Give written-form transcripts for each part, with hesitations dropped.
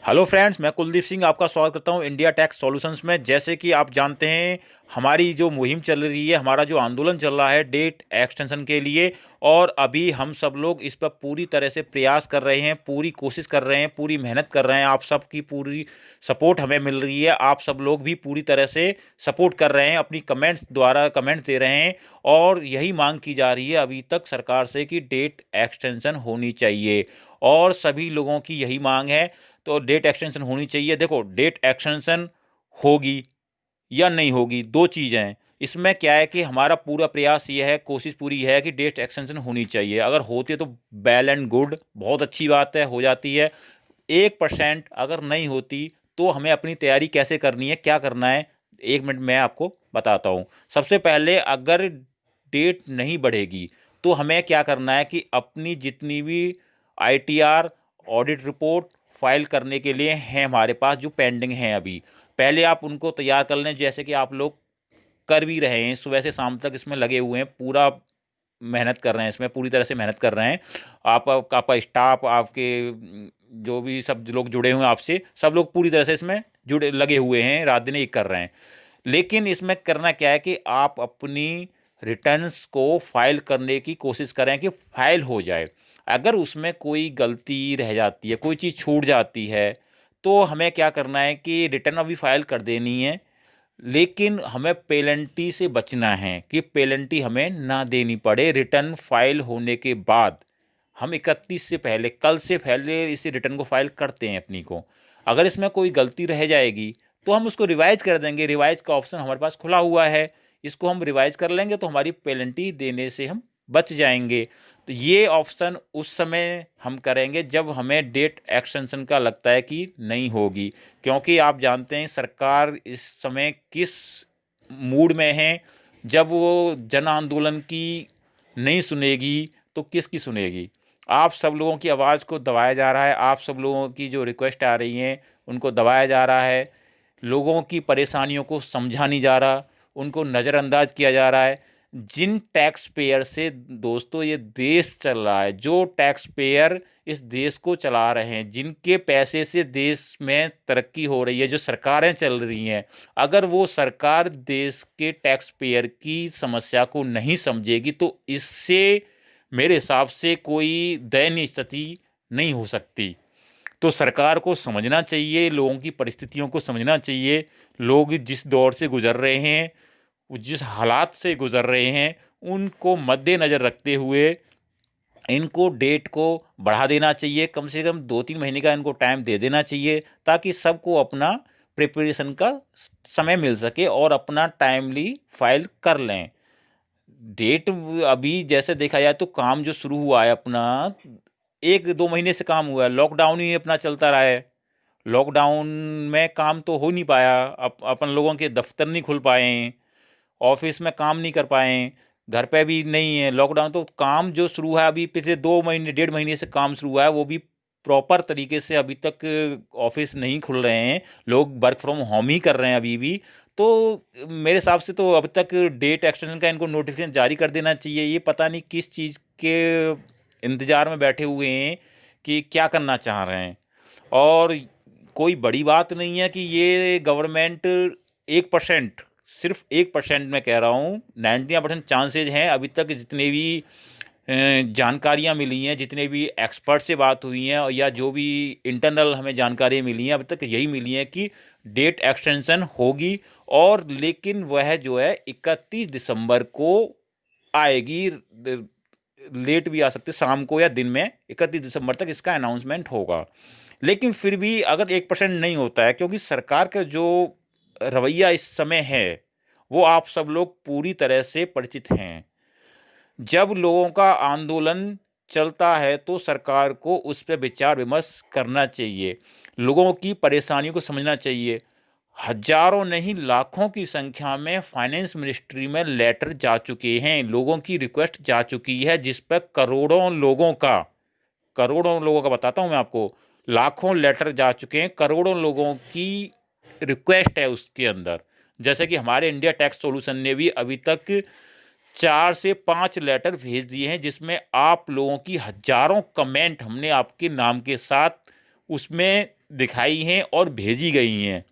Hello friends, मैं कुलदीप सिंह आपका स्वागत करता हूं इंडिया टैक्स सॉल्यूशंस में। जैसे कि आप जानते हैं, हमारी जो मुहिम चल रही है, हमारा जो आंदोलन चल रहा है डेट एक्सटेंशन के लिए, और अभी हम सब लोग इस पर पूरी तरह से प्रयास कर रहे हैं, पूरी कोशिश कर रहे हैं, पूरी मेहनत कर रहे हैं। आप सबकी पूरी सपोर्ट हमें मिल रही है, आप सब लोग भी पूरी तरह से सपोर्ट कर रहे हैं, अपनी कमेंट्स द्वारा कमेंट्स दे रहे हैं। और यही मांग की जा रही है अभी तक सरकार से कि डेट एक्सटेंशन होनी चाहिए, और सभी लोगों की यही मांग है। तो डेट एक्सटेंशन होनी चाहिए। देखो, डेट एक्सटेंशन होगी या नहीं होगी, दो चीज़ें हैं। इसमें क्या है कि हमारा पूरा प्रयास ये है, कोशिश पूरी है कि डेट एक्सटेंशन होनी चाहिए। अगर होती है तो वेल एंड गुड, बहुत अच्छी बात है, हो जाती है। 1% अगर नहीं होती तो हमें अपनी तैयारी कैसे करनी है, क्या करना है, 1 मिनट मैं आपको बताता हूँ। सबसे पहले, अगर डेट नहीं बढ़ेगी तो हमें क्या करना है कि अपनी जितनी भी आईटीआर, ऑडिट रिपोर्ट फाइल करने के लिए हैं हमारे पास, जो पेंडिंग हैं अभी, पहले आप उनको तैयार कर लें। जैसे कि आप लोग कर भी रहे हैं, सुबह से शाम तक इसमें लगे हुए हैं, पूरा मेहनत कर रहे हैं, इसमें पूरी तरह से मेहनत कर रहे हैं। आपका स्टाफ, आपके जो भी सब लोग जुड़े हुए हैं आपसे, सब लोग पूरी तरह से इसमें जुड़े लगे हुए हैं, रात दिन एक कर रहे हैं। लेकिन इसमें करना क्या है कि आप अपनी रिटर्न्स को फाइल करने की कोशिश करें कि फाइल हो जाए। अगर उसमें कोई गलती रह जाती है, कोई चीज़ छूट जाती है, तो हमें क्या करना है कि रिटर्न अभी फाइल कर देनी है। लेकिन हमें पेनल्टी से बचना है कि पेनल्टी हमें ना देनी पड़े रिटर्न फाइल होने के बाद। हम 31 से पहले, कल से पहले इस रिटर्न को फाइल करते हैं अपनी को। अगर इसमें कोई गलती रह जाएगी तो हम उसको रिवाइज कर देंगे, रिवाइज का ऑप्शन हमारे पास खुला हुआ है। इसको हम रिवाइज कर लेंगे तो हमारी पेनल्टी देने से हम बच जाएंगे। तो ये ऑप्शन उस समय हम करेंगे जब हमें डेट एक्सटेंशन का लगता है कि नहीं होगी। क्योंकि आप जानते हैं सरकार इस समय किस मूड में है। जब वो जन आंदोलन की नहीं सुनेगी तो किसकी सुनेगी। आप सब लोगों की आवाज़ को दबाया जा रहा है, आप सब लोगों की जो रिक्वेस्ट आ रही हैं उनको दबाया जा रहा है, लोगों की परेशानियों को समझा नहीं जा रहा, उनको नज़रअंदाज किया जा रहा है। जिन टैक्स पेयर से दोस्तों ये देश चल रहा है, जो टैक्स पेयर इस देश को चला रहे हैं, जिनके पैसे से देश में तरक्की हो रही है, जो सरकारें चल रही हैं, अगर वो सरकार देश के टैक्स पेयर की समस्या को नहीं समझेगी तो इससे मेरे हिसाब से कोई दयनीय स्थिति नहीं हो सकती। तो सरकार को समझना चाहिए, लोगों की परिस्थितियों को समझना चाहिए। लोग जिस दौर से गुजर रहे हैं, वो जिस हालात से गुजर रहे हैं, उनको मद्देनज़र रखते हुए इनको डेट को बढ़ा देना चाहिए। कम से कम 2-3 महीने का इनको टाइम दे देना चाहिए, ताकि सबको अपना प्रिपरेशन का समय मिल सके और अपना टाइमली फाइल कर लें। डेट अभी जैसे देखा जाए तो काम जो शुरू हुआ है अपना, 1-2 महीने से काम हुआ है, लॉकडाउन ही अपना चलता रहा है। लॉकडाउन में काम तो हो नहीं पाया, अपन लोगों के दफ्तर नहीं खुल पाए हैं, ऑफिस में काम नहीं कर पाए हैं, घर पे भी नहीं है लॉकडाउन। तो काम जो शुरू है अभी पिछले 2 महीने 1.5 महीने से काम शुरू हुआ है, वो भी प्रॉपर तरीके से अभी तक ऑफिस नहीं खुल रहे हैं, लोग वर्क फ्रॉम होम ही कर रहे हैं अभी भी। तो मेरे हिसाब से तो अब तक डेट एक्सटेंशन का इनको नोटिफिकेशन जारी कर देना चाहिए। ये पता नहीं किस चीज़ के इंतज़ार में बैठे हुए हैं कि क्या करना चाह रहे हैं। और कोई बड़ी बात नहीं है कि ये गवर्नमेंट 1%, सिर्फ 1% मैं कह रहा हूँ, 99% चांसेज हैं। अभी तक जितने भी जानकारियाँ मिली हैं, जितने भी एक्सपर्ट से बात हुई हैं, या जो भी इंटरनल हमें जानकारी मिली हैं, अभी तक यही मिली है कि डेट एक्सटेंशन होगी। और लेकिन वह जो है 31 दिसंबर को आएगी, लेट भी आ सकते, शाम को या दिन में 31 दिसंबर तक इसका अनाउंसमेंट होगा। लेकिन फिर भी अगर 1% नहीं होता है, क्योंकि सरकार का जो रवैया इस समय है वो आप सब लोग पूरी तरह से परिचित हैं। जब लोगों का आंदोलन चलता है तो सरकार को उस पर विचार विमर्श करना चाहिए, लोगों की परेशानियों को समझना चाहिए। हजारों नहीं लाखों की संख्या में फाइनेंस मिनिस्ट्री में लेटर जा चुके हैं, लोगों की रिक्वेस्ट जा चुकी है, जिस पर करोड़ों लोगों का बताता हूं मैं आपको, लाखों लेटर जा चुके हैं, करोड़ों लोगों की रिक्वेस्ट है उसके अंदर। जैसे कि हमारे इंडिया टैक्स सॉल्यूशन ने भी अभी तक 4 से 5 लेटर भेज दिए हैं, जिसमें आप लोगों की हजारों कमेंट हमने आपके नाम के साथ उसमें दिखाई हैं और भेजी गई हैं,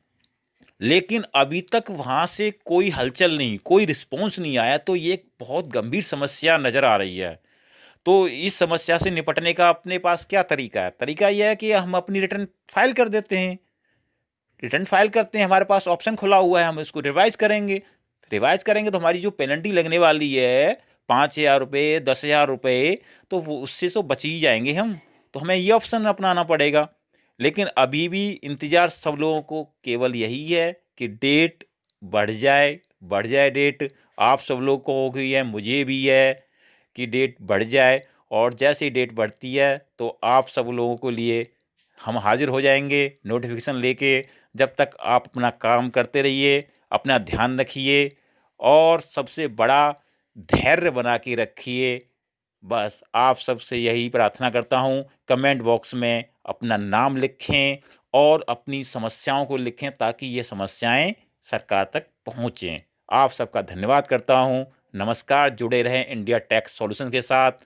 लेकिन अभी तक वहाँ से कोई हलचल नहीं, कोई रिस्पॉन्स नहीं आया। तो ये एक बहुत गंभीर समस्या नज़र आ रही है। तो इस समस्या से निपटने का अपने पास क्या तरीका है? तरीका ये है कि हम अपनी रिटर्न फाइल कर देते हैं। रिटर्न फाइल करते हैं, हमारे पास ऑप्शन खुला हुआ है, हम इसको रिवाइज करेंगे। रिवाइज करेंगे तो हमारी जो पेनल्टी लगने वाली है 5,000 रुपये, 10,000 रुपये, तो वो उससे तो बच ही जाएंगे हम। तो हमें ये ऑप्शन अपनाना पड़ेगा। लेकिन अभी भी इंतज़ार सब लोगों को केवल यही है कि डेट बढ़ जाए डेट। आप सब लोग को हो गई है, मुझे भी है कि डेट बढ़ जाए। और जैसे ही डेट बढ़ती है तो आप सब लोगों को लिए हम हाजिर हो जाएंगे नोटिफिकेशन लेके। जब तक आप अपना काम करते रहिए, अपना ध्यान रखिए और सबसे बड़ा धैर्य बना के रखिए। बस आप सबसे यही प्रार्थना करता हूँ, कमेंट बॉक्स में अपना नाम लिखें और अपनी समस्याओं को लिखें ताकि ये समस्याएं सरकार तक पहुँचें। आप सबका धन्यवाद करता हूँ। नमस्कार, जुड़े रहें इंडिया टैक्स सॉल्यूशन के साथ।